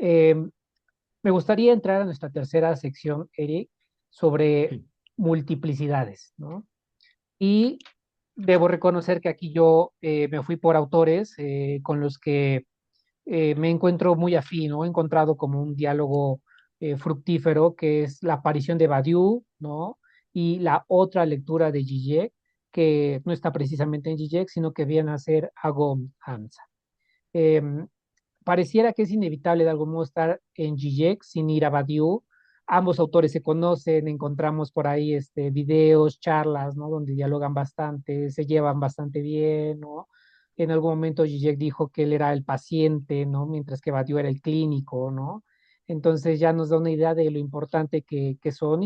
Eh, Me gustaría entrar a nuestra tercera sección, Eric, sobre Sí. multiplicidades, ¿no? Y debo reconocer que aquí yo me fui por autores con los que me encuentro muy afín, ¿no? He encontrado como un diálogo fructífero, que es la aparición de Badiou, ¿no? Y la otra lectura de Zizek, que no está precisamente en Zizek, sino que viene a ser Agom Hamza. Em, Pareciera que es inevitable de algún modo estar en Zizek sin ir a Badiou. Ambos autores se conocen, encontramos por ahí videos, charlas, ¿no? Donde dialogan bastante, se llevan bastante bien, ¿no? En algún momento Zizek dijo que él era el paciente, ¿no? Mientras que Badiou era el clínico, ¿no? Entonces ya nos da una idea de lo importante que son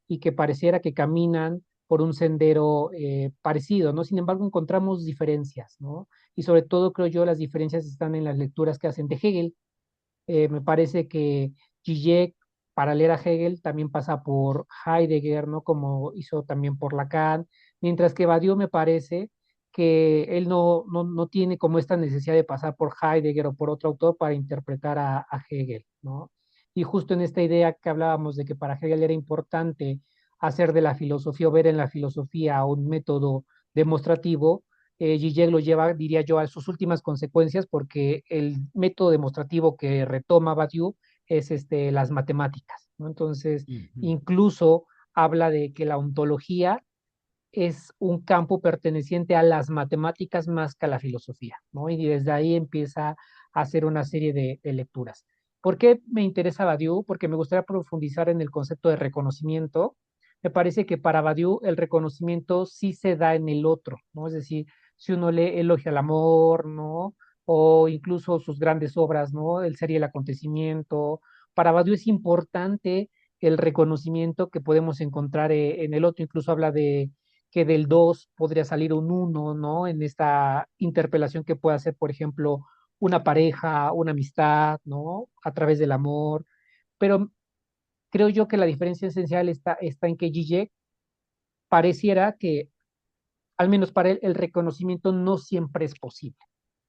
y que pareciera que caminan por un sendero parecido, ¿no? Sin embargo, encontramos diferencias, ¿no? Y sobre todo, creo yo, las diferencias están en las lecturas que hacen de Hegel. Me parece que Zizek, para leer a Hegel, también pasa por Heidegger, ¿no? Como hizo también por Lacan, mientras que Badiou me parece que él no tiene como esta necesidad de pasar por Heidegger o por otro autor para interpretar a Hegel, ¿no? Y justo en esta idea que hablábamos de que para Hegel era importante hacer de la filosofía o ver en la filosofía un método demostrativo, Zizek lo lleva, diría yo, a sus últimas consecuencias, porque el método demostrativo que retoma Badiou es las matemáticas, ¿no? Entonces, Ujú. incluso habla de que la ontología es un campo perteneciente a las matemáticas más que a la filosofía, ¿no? Y desde ahí empieza a hacer una serie de lecturas. ¿Por qué me interesa Badiou? Porque me gustaría profundizar en el concepto de reconocimiento. Me parece que para Badiou el reconocimiento sí se da en el otro, ¿no? Es decir, si uno lee Elogia al Amor, ¿no? O incluso sus grandes obras, ¿no? El ser y el acontecimiento. Para Badiou es importante el reconocimiento que podemos encontrar en el otro. Incluso habla de que del 2 podría salir un uno, ¿no? En esta interpelación que puede hacer, por ejemplo, una pareja, una amistad, ¿no? A través del amor. Pero creo yo que la diferencia esencial está en que Zizek pareciera que, al menos para él, el reconocimiento no siempre es posible,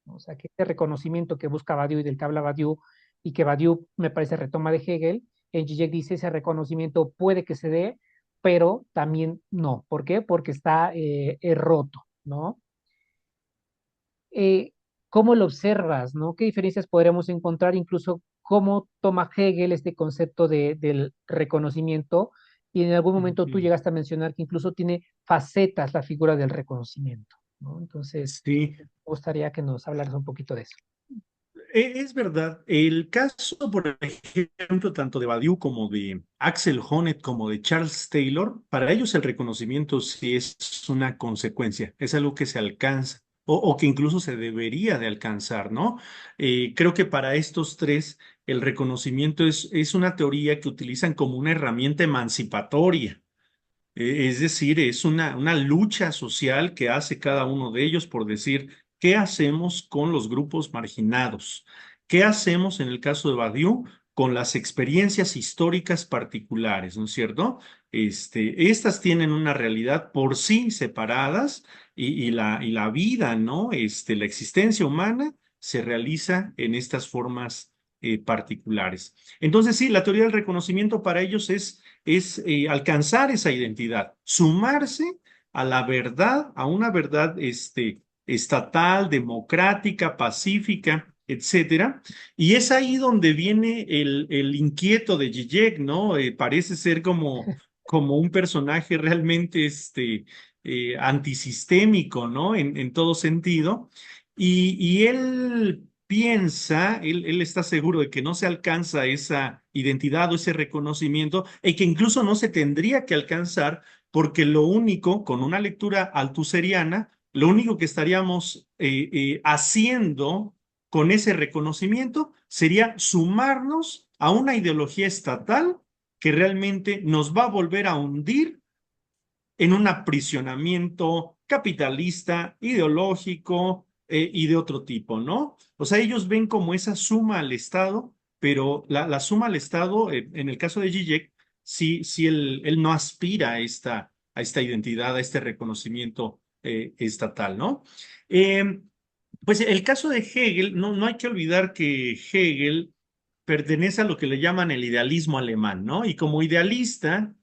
¿no? O sea, que este reconocimiento que busca Badiou y del que habla Badiou y que Badiou me parece retoma de Hegel, en Zizek dice ese reconocimiento puede que se dé, pero también no. ¿Por qué? Porque está roto, ¿no? eh, ¿Cómo lo observas, no? ¿Qué diferencias podríamos encontrar? Incluso cómo toma Hegel este concepto del reconocimiento, y en algún momento tú Ujú. llegaste a mencionar que incluso tiene facetas la figura del reconocimiento, ¿no? Entonces, Sí, me gustaría que nos hablaras un poquito de eso. es verdad. El caso, por ejemplo, tanto de Badiou como de Axel Honneth como de Charles Taylor, para ellos el reconocimiento sí es una consecuencia, es algo que se alcanza o que incluso se debería de alcanzar, ¿no? Creo que para estos tres el reconocimiento es una teoría que utilizan como una herramienta emancipatoria. Es decir, es una lucha social que hace cada uno de ellos por decir, ¿qué hacemos con los grupos marginados? ¿Qué hacemos en el caso de Badiou con las experiencias históricas particulares? ¿No es cierto? Estas tienen una realidad por sí separadas y la vida, ¿no? La existencia humana se realiza en estas formas particulares. Entonces, sí, la teoría del reconocimiento para ellos es alcanzar esa identidad, sumarse a la verdad, a una verdad estatal, democrática, pacífica, etcétera. Y es ahí donde viene el inquieto de Zizek, ¿no? Parece ser como un personaje realmente antisistémico, ¿no? En todo sentido. Y él piensa, él está seguro de que no se alcanza esa identidad o ese reconocimiento y que incluso no se tendría que alcanzar porque lo único, con una lectura altuseriana, lo único que estaríamos haciendo con ese reconocimiento sería sumarnos a una ideología estatal que realmente nos va a volver a hundir en un aprisionamiento capitalista, ideológico y de otro tipo, ¿no? O sea, ellos ven como esa suma al Estado, pero la suma al Estado, en el caso de Zizek, sí él no aspira a esta identidad, a este reconocimiento estatal, ¿no? Eh, pues el caso de Hegel, no hay que olvidar que Hegel pertenece a lo que le llaman el idealismo alemán, ¿no? Y como idealista,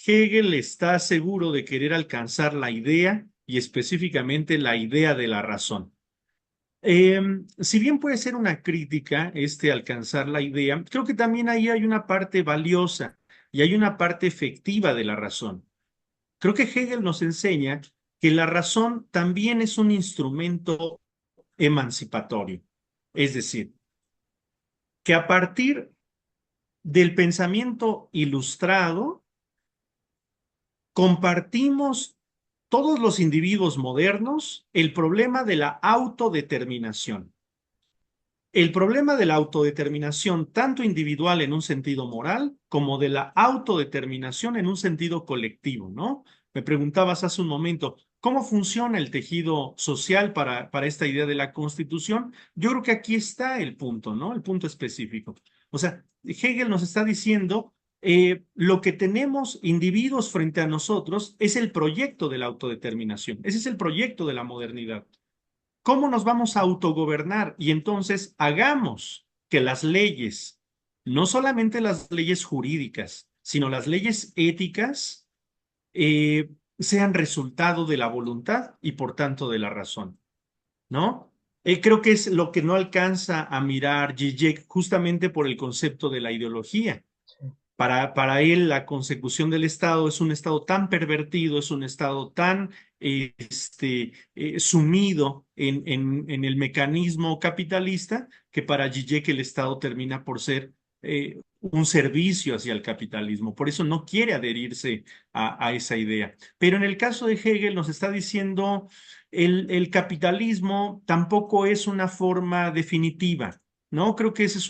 Hegel está seguro de querer alcanzar la idea y específicamente la idea de la razón. Si bien puede ser una crítica alcanzar la idea, creo que también ahí hay una parte valiosa y hay una parte efectiva de la razón. Creo que Hegel nos enseña que la razón también es un instrumento emancipatorio. Es decir, que a partir del pensamiento ilustrado, compartimos todos los individuos modernos el problema de la autodeterminación. El problema de la autodeterminación, tanto individual en un sentido moral, como de la autodeterminación en un sentido colectivo, ¿no? Me preguntabas hace un momento, ¿cómo funciona el tejido social para esta idea de la Constitución? Yo creo que aquí está el punto, ¿no? El punto específico. O sea, Hegel nos está diciendo, lo que tenemos individuos frente a nosotros es el proyecto de la autodeterminación. Ese es el proyecto de la modernidad. ¿Cómo nos vamos a autogobernar? Y entonces hagamos que las leyes, no solamente las leyes jurídicas, sino las leyes éticas, sean resultado de la voluntad y por tanto de la razón, ¿no? Creo que es lo que no alcanza a mirar Zizek justamente por el concepto de la ideología. Para él, la consecución del Estado es un Estado tan pervertido, es un Estado tan sumido en el mecanismo capitalista, que para Zizek el Estado termina por ser un servicio hacia el capitalismo. Por eso no quiere adherirse a esa idea. Pero en el caso de Hegel nos está diciendo, el capitalismo tampoco es una forma definitiva, ¿no? Creo que esa es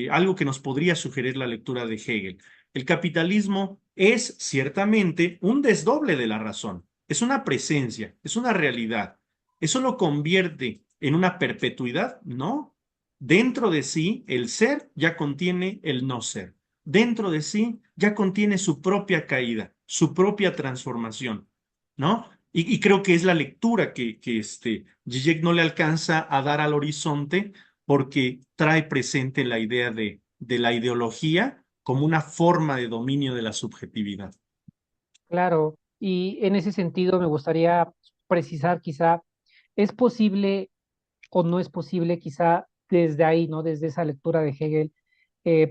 algo que nos podría sugerir la lectura de Hegel. El capitalismo es ciertamente un desdoble de la razón, es una presencia, es una realidad. ¿Eso lo convierte en una perpetuidad? No. Dentro de sí, el ser ya contiene el no ser. Dentro de sí ya contiene su propia caída, su propia transformación, ¿no? Y creo que es la lectura que Zizek no le alcanza a dar al horizonte, porque trae presente la idea de la ideología como una forma de dominio de la subjetividad. Claro, y en ese sentido me gustaría precisar quizá, ¿es posible o no es posible quizá desde ahí, ¿no? Desde esa lectura de Hegel,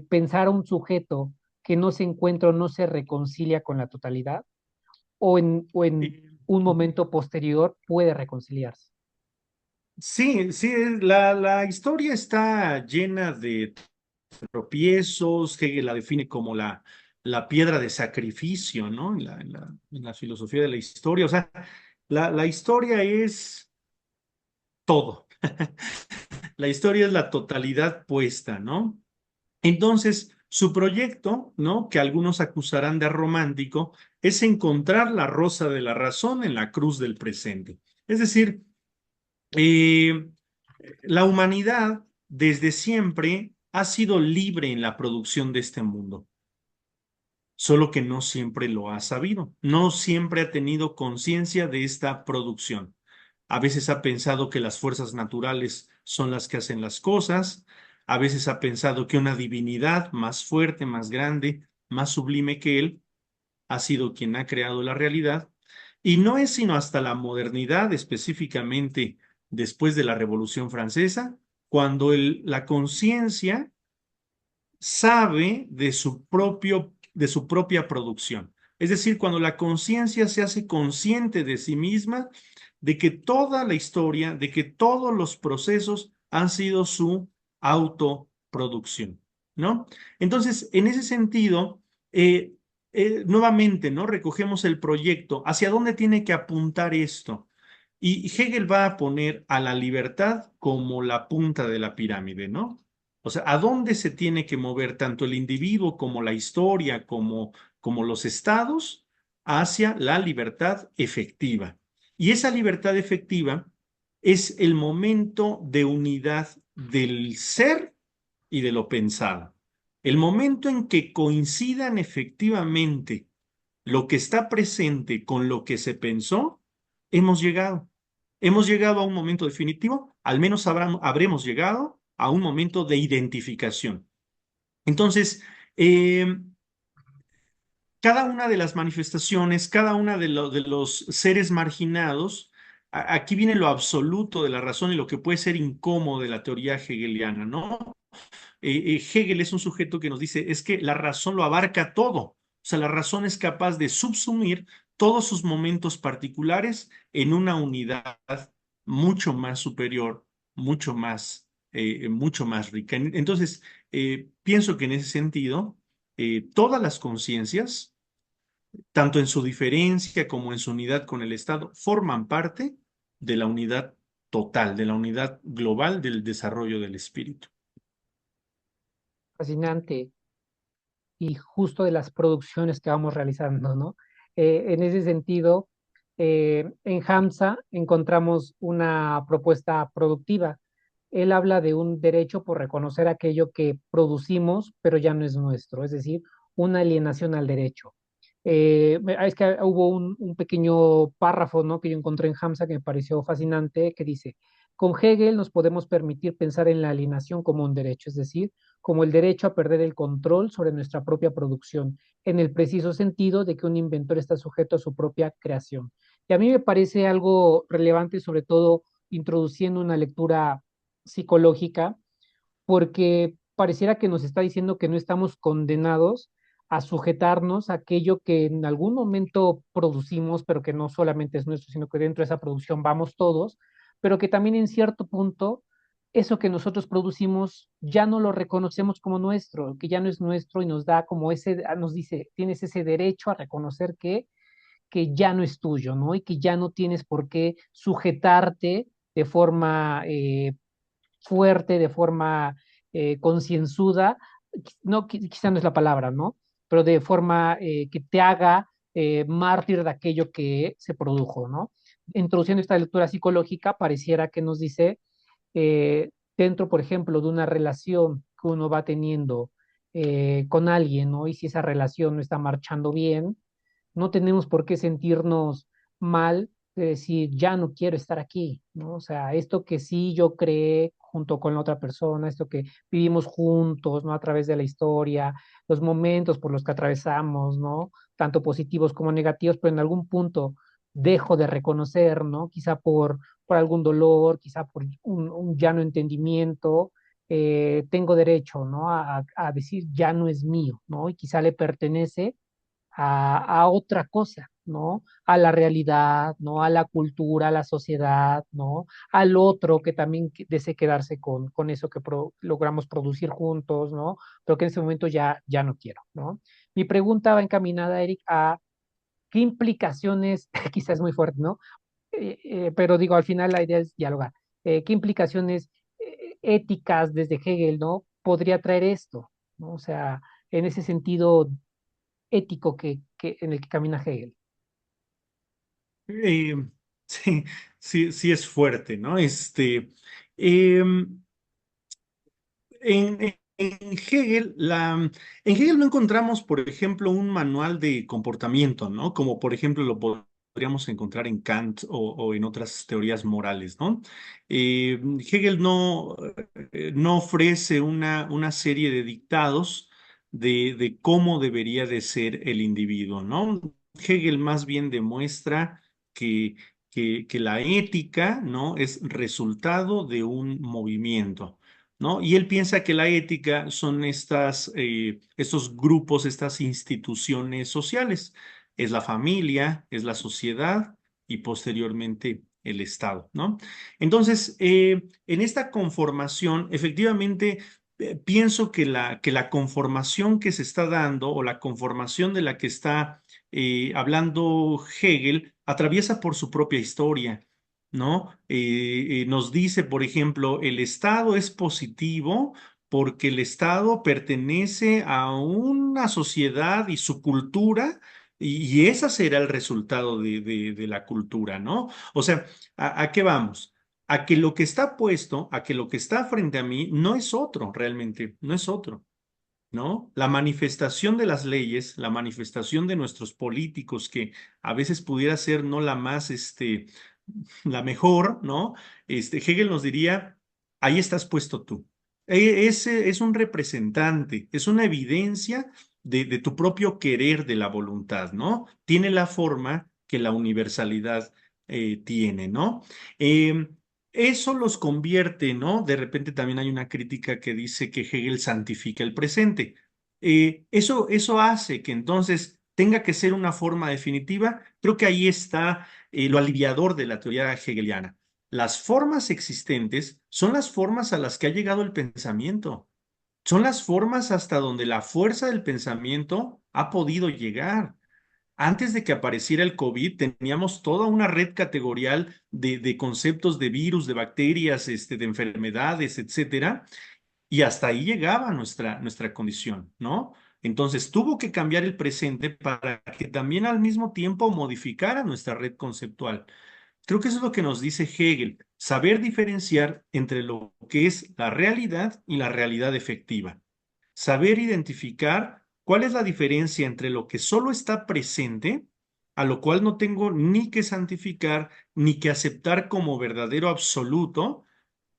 pensar a un sujeto que no se encuentra o no se reconcilia con la totalidad o en Eh, un momento posterior puede reconciliarse? Sí, sí, la historia está llena de tropiezos. Hegel la define como la piedra de sacrificio, ¿no? En la filosofía de la historia. O sea, la historia es todo. La historia es la totalidad puesta, ¿no? Entonces, su proyecto, ¿no? Que algunos acusarán de romántico, es encontrar la rosa de la razón en la cruz del presente. Es decir, eh, la humanidad desde siempre ha sido libre en la producción de este mundo, solo que no siempre lo ha sabido, no siempre ha tenido conciencia de esta producción. A veces ha pensado que las fuerzas naturales son las que hacen las cosas, a veces ha pensado que una divinidad más fuerte, más grande, más sublime que él, ha sido quien ha creado la realidad, y no es sino hasta la modernidad, específicamente después de la Revolución Francesa, cuando la conciencia sabe de su propia producción. Es decir, cuando la conciencia se hace consciente de sí misma, de que toda la historia, de que todos los procesos han sido su autoproducción, ¿no? Entonces, en ese sentido, nuevamente, ¿no? Recogemos el proyecto. ¿Hacia dónde tiene que apuntar esto? Y Hegel va a poner a la libertad como la punta de la pirámide, ¿no? O sea, ¿a dónde se tiene que mover tanto el individuo como la historia, como los estados? Hacia la libertad efectiva. Y esa libertad efectiva es el momento de unidad del ser y de lo pensado. El momento en que coincidan efectivamente lo que está presente con lo que se pensó, hemos llegado. Hemos llegado a un momento definitivo, al menos habremos llegado a un momento de identificación. Entonces, eh, cada una de las manifestaciones, cada una de los seres marginados, aquí viene lo absoluto de la razón y lo que puede ser incómodo de la teoría hegeliana, ¿no? Hegel es un sujeto que nos dice, es que la razón lo abarca todo. O sea, la razón es capaz de subsumir todos sus momentos particulares en una unidad mucho más superior, mucho más rica. Entonces, pienso que en ese sentido, todas las conciencias, tanto en su diferencia como en su unidad con el Estado, forman parte de la unidad total, de la unidad global del desarrollo del espíritu. Fascinante. Y justo de las producciones que vamos realizando, ¿no? En ese sentido, en Hamza encontramos una propuesta productiva. Él habla de un derecho por reconocer aquello que producimos, pero ya no es nuestro, es decir, una alienación al derecho. Es que hubo un pequeño párrafo, ¿no? Que yo encontré en Hamza que me pareció fascinante, que dice, con Hegel nos podemos permitir pensar en la alienación como un derecho, es decir, como el derecho a perder el control sobre nuestra propia producción, en el preciso sentido de que un inventor está sujeto a su propia creación. Y a mí me parece algo relevante, sobre todo introduciendo una lectura psicológica, porque pareciera que nos está diciendo que no estamos condenados a sujetarnos a aquello que en algún momento producimos, pero que no solamente es nuestro, sino que dentro de esa producción vamos todos, pero que también en cierto punto eso que nosotros producimos ya no lo reconocemos como nuestro, que ya no es nuestro y nos da como ese, nos dice, tienes ese derecho a reconocer que ya no es tuyo, ¿no? Y que ya no tienes por qué sujetarte de forma fuerte, de forma concienzuda, no, quizá no es la palabra, ¿no? Pero de forma que te haga mártir de aquello que se produjo, ¿no? Introduciendo esta lectura psicológica, pareciera que nos dice, dentro, por ejemplo, de una relación que uno va teniendo con alguien, ¿no? Y si esa relación no está marchando bien, no tenemos por qué sentirnos mal de decir, ya no quiero estar aquí, ¿no? O sea, esto que sí yo creé junto con la otra persona, esto que vivimos juntos, ¿no? A través de la historia, los momentos por los que atravesamos, ¿no? Tanto positivos como negativos, pero en algún punto dejo de reconocer, ¿no? Quizá por algún dolor, quizá por un ya no entendimiento, tengo derecho, ¿no? A decir, ya no es mío, ¿no? Y quizá le pertenece a otra cosa, ¿no? A la realidad, ¿no? A la cultura, a la sociedad, ¿no? Al otro que también desee quedarse con eso que logramos producir juntos, ¿no? Pero que en ese momento ya no quiero, ¿no? Mi pregunta va encaminada, Eric, a qué implicaciones, quizás es muy fuerte, ¿no? Pero digo, al final la idea es dialogar. ¿Qué implicaciones éticas desde Hegel, ¿no? Podría traer esto, ¿no? O sea, en ese sentido ético en el que camina Hegel. Eh, sí, sí es fuerte, ¿no? Em, en Hegel no encontramos, por ejemplo, un manual de comportamiento, ¿no? Como por ejemplo lo podríamos encontrar en Kant o en otras teorías morales, ¿no? Hegel no ofrece una serie de dictados de cómo debería de ser el individuo, ¿no? Hegel más bien demuestra que, que la ética, ¿no? Es resultado de un movimiento. ¿No? Y él piensa que la ética son estos grupos, estas instituciones sociales. Es la familia, es la sociedad y posteriormente el Estado, ¿no? Entonces, en esta conformación, efectivamente, pienso que la conformación que se está dando o la conformación de la que está hablando Hegel atraviesa por su propia historia. ¿No? Nos dice, por ejemplo, el Estado es positivo porque el Estado pertenece a una sociedad y su cultura, y ese será el resultado de la cultura, ¿no? O sea, a qué vamos? A que lo que está puesto, a que lo que está frente a mí no es otro, realmente, no es otro. ¿No? La manifestación de las leyes, la manifestación de nuestros políticos, que a veces pudiera ser no la más, la mejor, ¿no? Hegel nos diría, ahí estás puesto tú. Es un representante, es una evidencia de tu propio querer de la voluntad, ¿no? Tiene la forma que la universalidad tiene, ¿no? Eh, Eso los convierte, ¿no? De repente también hay una crítica que dice que Hegel santifica el presente. Eso hace que entonces tenga que ser una forma definitiva. Creo que ahí está lo aliviador de la teoría hegeliana. Las formas existentes son las formas a las que ha llegado el pensamiento. Son las formas hasta donde la fuerza del pensamiento ha podido llegar. Antes de que apareciera el COVID, teníamos toda una red categorial de conceptos de virus, de bacterias, de enfermedades, etcétera, y hasta ahí llegaba nuestra condición, ¿no? Entonces tuvo que cambiar el presente para que también al mismo tiempo modificara nuestra red conceptual. Creo que eso es lo que nos dice Hegel, saber diferenciar entre lo que es la realidad y la realidad efectiva. Saber identificar cuál es la diferencia entre lo que solo está presente, a lo cual no tengo ni que santificar ni que aceptar como verdadero absoluto,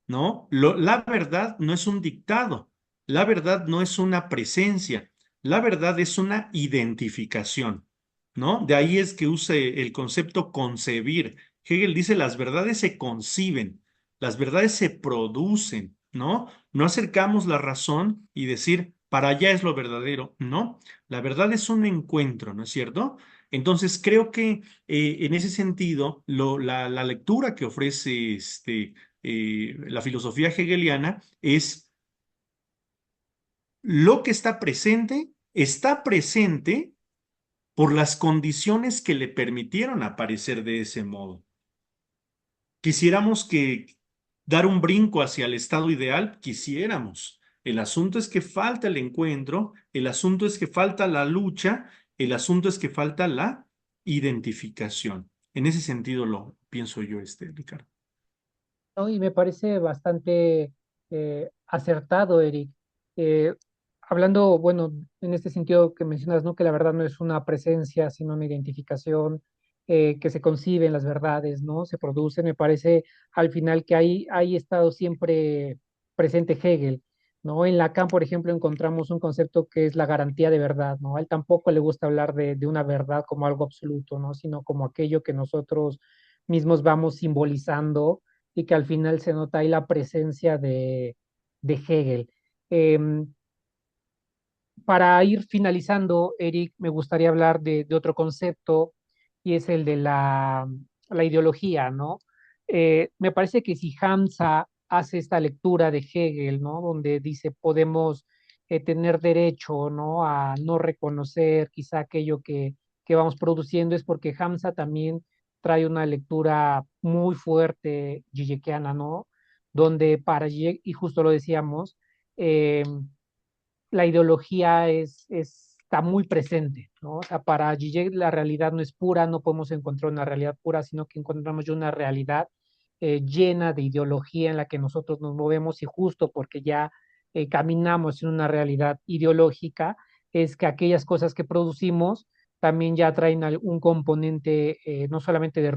¿no? La verdad no es un dictado, la verdad no es una presencia, la verdad es una identificación, ¿no? De ahí es que use el concepto concebir. Hegel dice las verdades se conciben, las verdades se producen, ¿no? No acercamos la razón y decir, para allá es lo verdadero, ¿no? La verdad es un encuentro, ¿no es cierto? Entonces creo que en ese sentido, la lectura que ofrece la filosofía hegeliana es lo que está presente por las condiciones que le permitieron aparecer de ese modo. Quisiéramos que dar un brinco hacia el estado ideal, quisiéramos. El asunto es que falta el encuentro, el asunto es que falta la lucha, el asunto es que falta la identificación. En ese sentido lo pienso yo, Ricardo. ¿No? Y me parece bastante acertado, Eric. Eh, Hablando, bueno, en este sentido que mencionas, ¿no? Que la verdad no es una presencia, sino una identificación, que se conciben las verdades, ¿no? Se producen, me parece al final que hay estado siempre presente Hegel, ¿no? En Lacan, por ejemplo, encontramos un concepto que es la garantía de verdad, ¿no? A él tampoco le gusta hablar de una verdad como algo absoluto, ¿no? Sino como aquello que nosotros mismos vamos simbolizando y que al final se nota ahí la presencia de Hegel. Em, para ir finalizando, Eric, me gustaría hablar de otro concepto y es el de la ideología, ¿no? Me parece que si Hamza hace esta lectura de Hegel, ¿no? Donde dice podemos tener derecho, ¿no? A no reconocer quizá aquello que vamos produciendo, es porque Hamza también trae una lectura muy fuerte gigekiana, ¿no? Donde para Zizek, y justo lo decíamos, la ideología está muy presente, ¿no? O sea, para Zizek la realidad no es pura, no podemos encontrar una realidad pura, sino que encontramos ya una realidad llena de ideología en la que nosotros nos movemos y justo porque ya caminamos en una realidad ideológica, es que aquellas cosas que producimos también ya traen un componente no solamente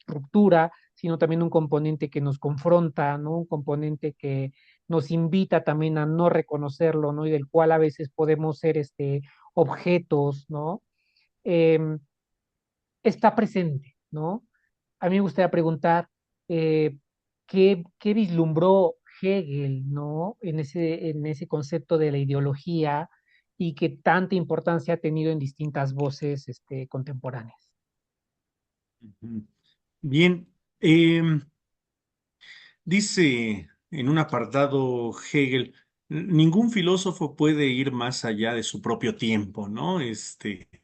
ruptura, sino también un componente que nos confronta, ¿no? Un componente que nos invita también a no reconocerlo, ¿no? Y del cual a veces podemos ser objetos, ¿no? Em, Está presente, ¿no? A mí me gustaría preguntar, eh, ¿qué vislumbró Hegel, ¿no? En ese concepto de la ideología y que tanta importancia ha tenido en distintas voces, contemporáneas. Ujú. Bien, em, dice en un apartado Hegel, ningún filósofo puede ir más allá de su propio tiempo, ¿no?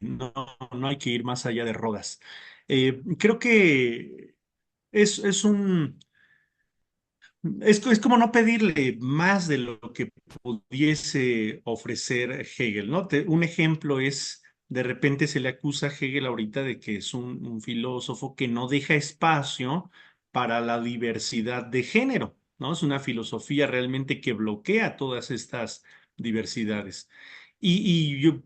No hay que ir más allá de Rodas. Creo que es es como no pedirle más de lo que pudiese ofrecer Hegel, ¿no? Un ejemplo es, de repente se le acusa a Hegel ahorita de que es un filósofo que no deja espacio para la diversidad de género, ¿no? Es una filosofía realmente que bloquea todas estas diversidades. Y yo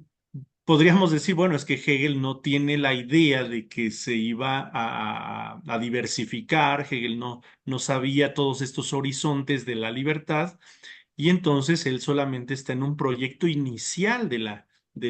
podríamos decir, bueno, es que Hegel no tiene la idea de que se iba a diversificar, Hegel no sabía todos estos horizontes de la libertad y entonces él solamente está en un proyecto inicial de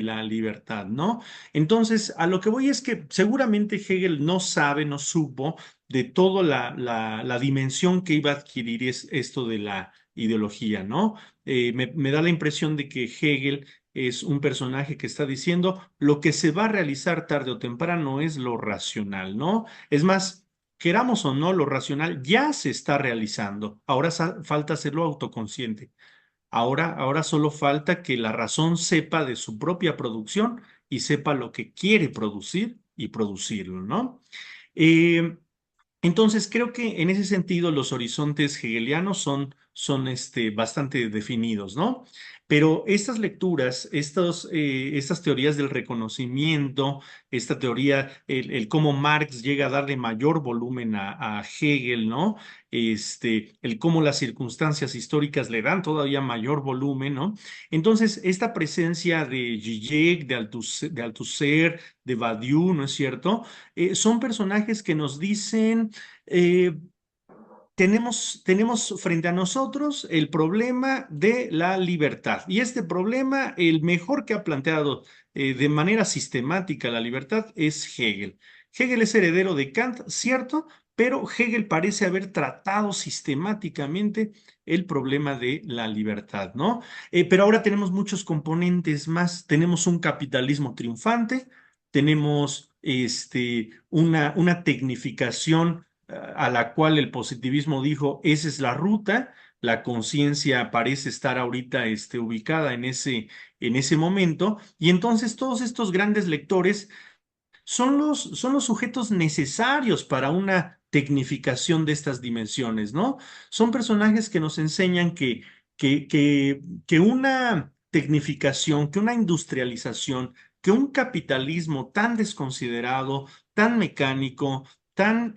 la libertad, ¿no? Entonces, a lo que voy es que seguramente Hegel no sabe, no supo de toda la dimensión que iba a adquirir esto de la ideología, ¿no? Me da la impresión de que Hegel es un personaje que está diciendo lo que se va a realizar tarde o temprano es lo racional, ¿no? Es más, queramos o no, lo racional ya se está realizando. Ahora falta hacerlo autoconsciente. Ahora solo falta que la razón sepa de su propia producción y sepa lo que quiere producir y producirlo, ¿no? Eh, entonces, creo que en ese sentido los horizontes hegelianos son bastante definidos, ¿no? Pero estas lecturas, estas teorías del reconocimiento, esta teoría, el cómo Marx llega a darle mayor volumen a Hegel, ¿no? El cómo las circunstancias históricas le dan todavía mayor volumen, ¿no? Entonces, esta presencia de Zizek, de Althusser, de Badiou, ¿no es cierto? Son personajes que nos dicen, eh, tenemos frente a nosotros el problema de la libertad. Y este problema, el mejor que ha planteado de manera sistemática la libertad es Hegel. Hegel es heredero de Kant, cierto, pero Hegel parece haber tratado sistemáticamente el problema de la libertad, ¿no? Pero ahora tenemos muchos componentes más. Tenemos un capitalismo triunfante, tenemos una tecnificación a la cual el positivismo dijo, esa es la ruta, la conciencia parece estar ahorita ubicada en ese momento, y entonces todos estos grandes lectores son los sujetos necesarios para una tecnificación de estas dimensiones, ¿no? Son personajes que nos enseñan que, que, que una tecnificación, que una industrialización, que un capitalismo tan desconsiderado, tan mecánico, tan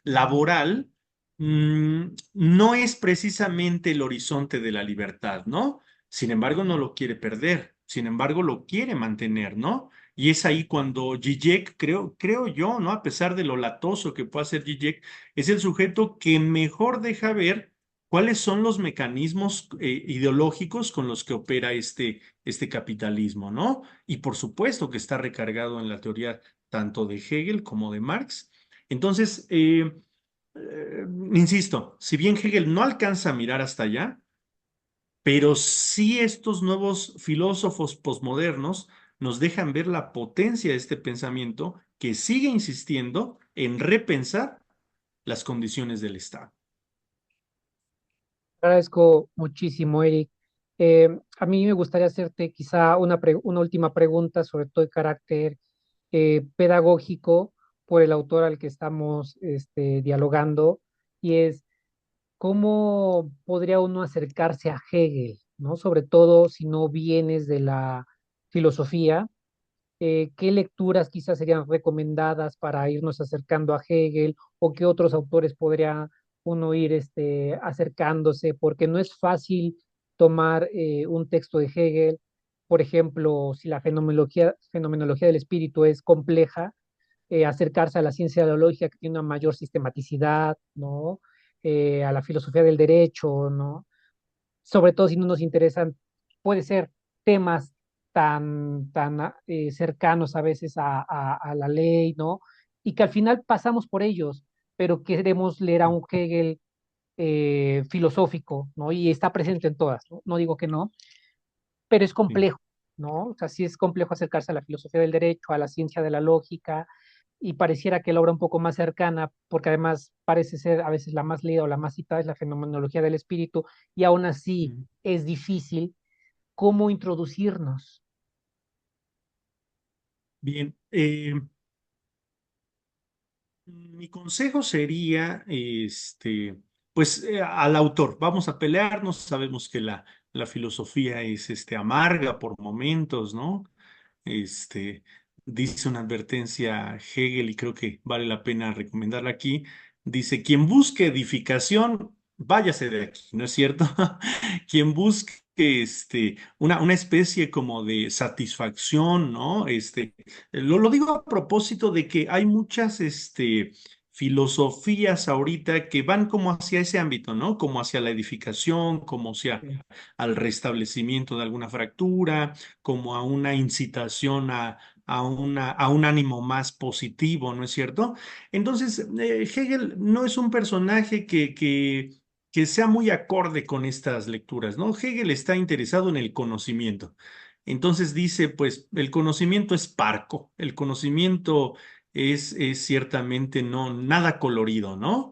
laboral, no es precisamente el horizonte de la libertad, ¿no? Sin embargo, no lo quiere perder, sin embargo, lo quiere mantener, ¿no? Y es ahí cuando Zizek, creo yo, ¿no? A pesar de lo latoso que pueda ser Zizek, es el sujeto que mejor deja ver cuáles son los mecanismos ideológicos con los que opera este capitalismo, ¿no? Y por supuesto que está recargado en la teoría tanto de Hegel como de Marx. Entonces, insisto, si bien Hegel no alcanza a mirar hasta allá, pero sí estos nuevos filósofos posmodernos nos dejan ver la potencia de este pensamiento que sigue insistiendo en repensar las condiciones del Estado. Agradezco muchísimo, Eric. A mí me gustaría hacerte quizá una última pregunta, sobre todo de carácter pedagógico, por el autor al que estamos dialogando, y es cómo podría uno acercarse a Hegel, ¿no? Sobre todo si no vienes de la filosofía. ¿Qué lecturas quizás serían recomendadas para irnos acercando a Hegel o qué otros autores podría uno ir acercándose? Porque no es fácil tomar un texto de Hegel, por ejemplo, si la fenomenología del espíritu es compleja, acercarse a la ciencia de la lógica que tiene una mayor sistematicidad, ¿no? A la filosofía del derecho, ¿no? Sobre todo si no nos interesan, puede ser temas tan cercanos a veces a la ley, ¿no? Y que al final pasamos por ellos, pero queremos leer a un Hegel filosófico, ¿no? Y está presente en todas, ¿no? No digo que no, pero es Sí. complejo, ¿no? O sea, sí es complejo acercarse a la filosofía del derecho, a la ciencia de la lógica, y pareciera que la obra un poco más cercana, porque además parece ser a veces la más leída o la más citada, es la fenomenología del espíritu, y aún así Mm. es difícil cómo introducirnos. Bien, mi consejo sería, pues al autor, vamos a pelearnos, sabemos que la filosofía es amarga por momentos, ¿no? Este, dice una advertencia Hegel y creo que vale la pena recomendarla aquí. Dice, quien busque edificación, váyase de aquí, ¿no es cierto? Quien busque que una especie como de satisfacción, ¿no? Lo digo a propósito de que hay muchas filosofías ahorita que van como hacia ese ámbito, ¿no? Como hacia la edificación, como hacia Sí, al restablecimiento de alguna fractura, como a una incitación a un ánimo más positivo, ¿no es cierto? Entonces, Hegel no es un personaje que sea muy acorde con estas lecturas, ¿no? Hegel está interesado en el conocimiento. Entonces dice, pues, el conocimiento es parco, el conocimiento es ciertamente no nada colorido, ¿no?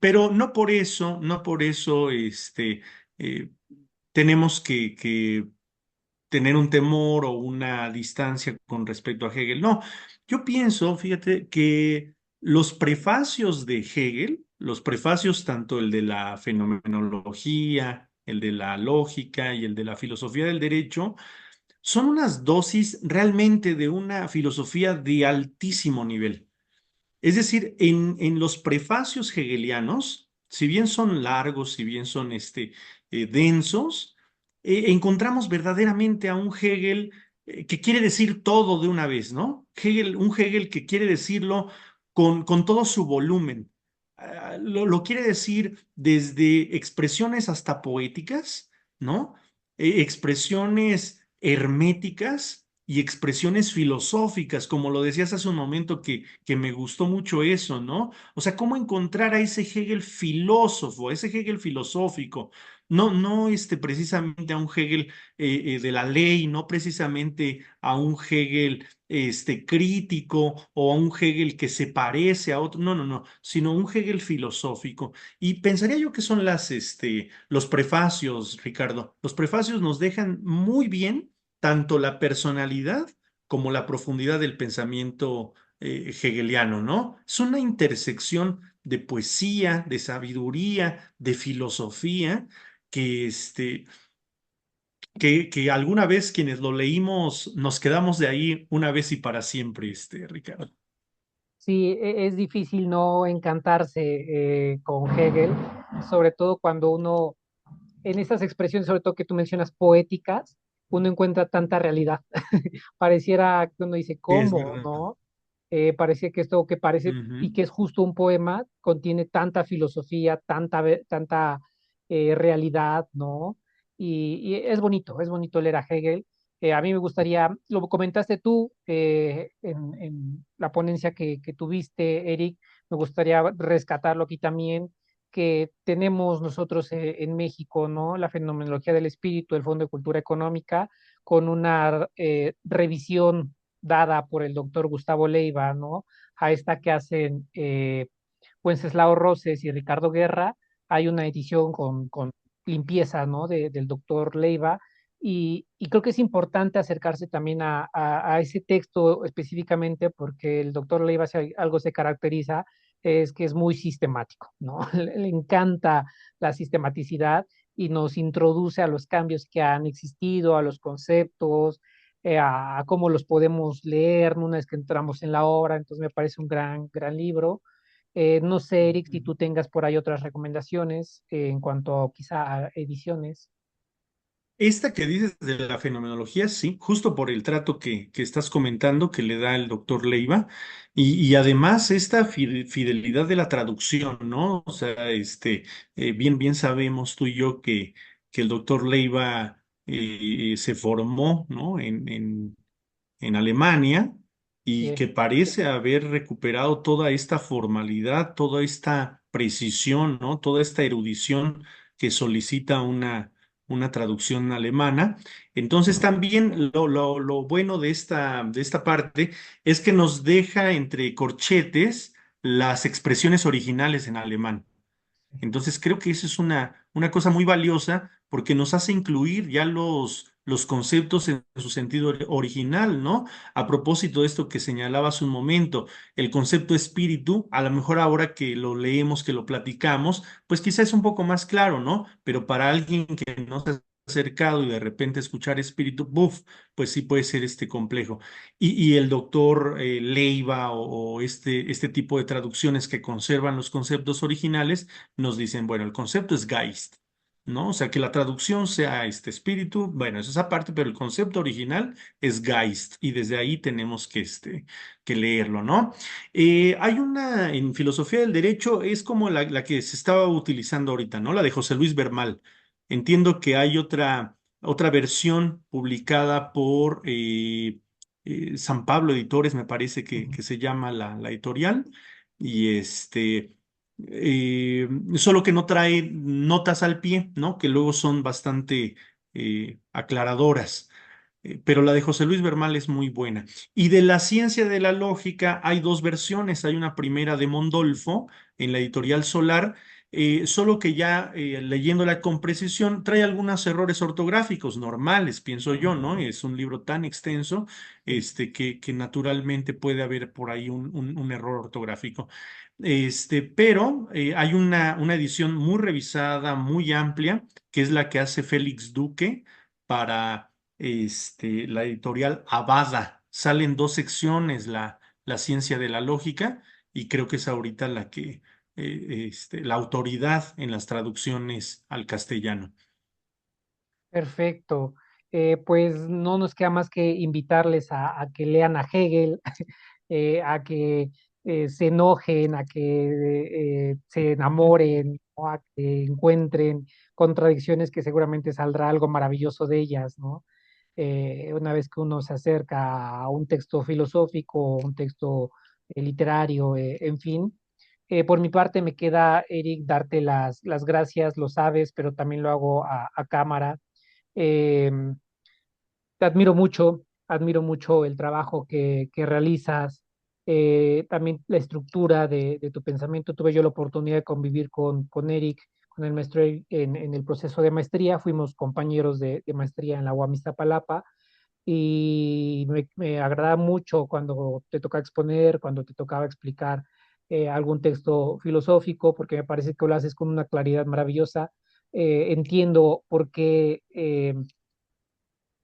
Pero no por eso, eh, tenemos que tener un temor o una distancia con respecto a Hegel. No, yo pienso, fíjate, que los prefacios de Hegel, los prefacios tanto el de la fenomenología, el de la lógica y el de la filosofía del derecho, son unas dosis realmente de una filosofía de altísimo nivel. Es decir, en los prefacios hegelianos, si bien son largos, si bien son densos, encontramos verdaderamente a un Hegel que quiere decir todo de una vez, ¿no? Un Hegel que quiere decirlo con todo su volumen. Lo quiere decir desde expresiones hasta poéticas, ¿no? Expresiones herméticas y expresiones filosóficas, como lo decías hace un momento, que me gustó mucho eso, ¿no? O sea, cómo encontrar a ese Hegel filósofo, a ese Hegel filosófico, no precisamente a un Hegel de la ley, no precisamente a un Hegel crítico o a un Hegel que se parece a otro, no, sino un Hegel filosófico. Y pensaría yo que son los prefacios, Ricardo. Los prefacios nos dejan muy bien tanto la personalidad como la profundidad del pensamiento hegeliano, ¿no? Es una intersección de poesía, de sabiduría, de filosofía, que, que alguna vez quienes lo leímos nos quedamos de ahí una vez y para siempre, Ricardo. sí, es difícil no encantarse con Hegel, sobre todo cuando uno, en estas expresiones, sobre todo que tú mencionas poéticas, uno encuentra tanta realidad. Pareciera que uno dice, Es ¿cómo? verdad. ¿No? Parecía que esto que parece y Ujú, que es justo un poema contiene tanta filosofía, tanta realidad, ¿no? Y es bonito leer a Hegel. A mí me gustaría, lo comentaste tú en la ponencia que tuviste, Eric, me gustaría rescatarlo aquí también, que tenemos nosotros en México, ¿no? La fenomenología del espíritu, el Fondo de Cultura Económica, con una revisión dada por el doctor Gustavo Leiva, ¿no? A esta que hacen Wenceslao Roses y Ricardo Guerra, hay una edición con limpieza, ¿no? Del doctor Leiva, y creo que es importante acercarse también a ese texto específicamente porque el doctor Leiva, si algo se caracteriza, es que es muy sistemático, ¿no? Le encanta la sistematicidad y nos introduce a los cambios que han existido, a los conceptos, a cómo los podemos leer una vez que entramos en la obra. Entonces me parece un gran libro. No sé, Eric, si ujú. tú tengas por ahí otras recomendaciones en cuanto quizá a ediciones. Esta que dices de la fenomenología, sí, justo por el trato que estás comentando que le da el doctor Leiva, y además esta fidelidad de la traducción, ¿no? O sea, bien sabemos tú y yo que el doctor Leiva se formó, ¿no? En Alemania y Sí, que parece haber recuperado toda esta formalidad, toda esta precisión, ¿no? Toda esta erudición que solicita una traducción alemana. Entonces también lo bueno de esta parte es que nos deja entre corchetes las expresiones originales en alemán. Entonces creo que eso es una cosa muy valiosa porque nos hace incluir ya los conceptos en su sentido original, ¿no? A propósito de esto que señalaba hace un momento, el concepto espíritu, a lo mejor ahora que lo leemos, que lo platicamos, pues quizás es un poco más claro, ¿no? Pero para alguien que no se ha acercado y de repente escuchar espíritu, buf, pues sí puede ser complejo. Y el doctor Leiva o este tipo de traducciones que conservan los conceptos originales nos dicen, bueno, el concepto es Geist, ¿no? O sea, que la traducción sea este espíritu, bueno, eso es aparte, pero el concepto original es Geist y desde ahí tenemos que leerlo, ¿no? Hay una en filosofía del derecho, es como la que se estaba utilizando ahorita, ¿no? La de José Luis Bermal. Entiendo que hay otra versión publicada por San Pablo Editores, me parece que se llama la editorial, y solo que no trae notas al pie, ¿no? Que luego son bastante aclaradoras. Pero la de José Luis Bermal es muy buena. Y de la ciencia de la lógica hay dos versiones. Hay una primera de Mondolfo en la editorial Solar, solo que ya leyéndola con precisión trae algunos errores ortográficos normales, pienso yo, ¿no? Es un libro tan extenso que naturalmente puede haber por ahí un error ortográfico. Pero hay una edición muy revisada, muy amplia, que es la que hace Félix Duque para la editorial Abada. Salen dos secciones, la ciencia de la lógica, y creo que es ahorita la autoridad en las traducciones al castellano. Perfecto. Pues no nos queda más que invitarles a que lean a Hegel, a que se enojen, a que se enamoren, ¿no? A que encuentren contradicciones que seguramente saldrá algo maravilloso de ellas, ¿no? Una vez que uno se acerca a un texto filosófico, un texto literario, en fin. Por mi parte me queda, Eric, darte las gracias, lo sabes, pero también lo hago a cámara. eh, Te admiro mucho el trabajo que realizas, también la estructura de tu pensamiento. Tuve yo la oportunidad de convivir con Eric, con el maestro en el proceso de maestría. Fuimos compañeros de maestría en la UAM Iztapalapa y me agrada mucho cuando te toca exponer, cuando te tocaba explicar algún texto filosófico, porque me parece que lo haces con una claridad maravillosa. Entiendo por qué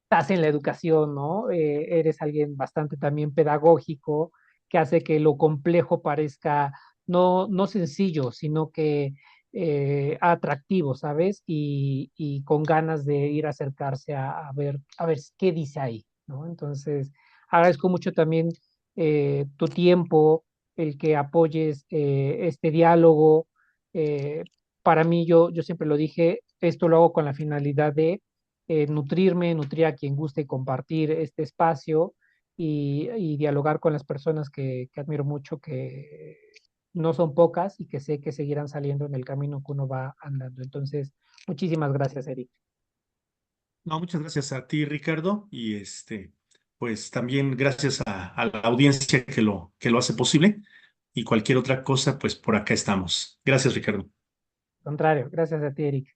estás en la educación, ¿no? Eres alguien bastante también pedagógico, que hace que lo complejo parezca no sencillo, sino que atractivo, ¿sabes? Y con ganas de ir a acercarse a ver qué dice ahí, ¿no? Entonces, agradezco mucho también tu tiempo, el que apoyes este diálogo. Eh, para mí, yo siempre lo dije, esto lo hago con la finalidad de nutrirme, nutrir a quien guste compartir este espacio y dialogar con las personas que admiro mucho, que no son pocas y que sé que seguirán saliendo en el camino que uno va andando. Entonces, muchísimas gracias, Eric. No, muchas gracias a ti, Ricardo, y pues también gracias a la audiencia que lo hace posible, y cualquier otra cosa, pues por acá estamos. Gracias, Ricardo. Al contrario, gracias a ti, Eric.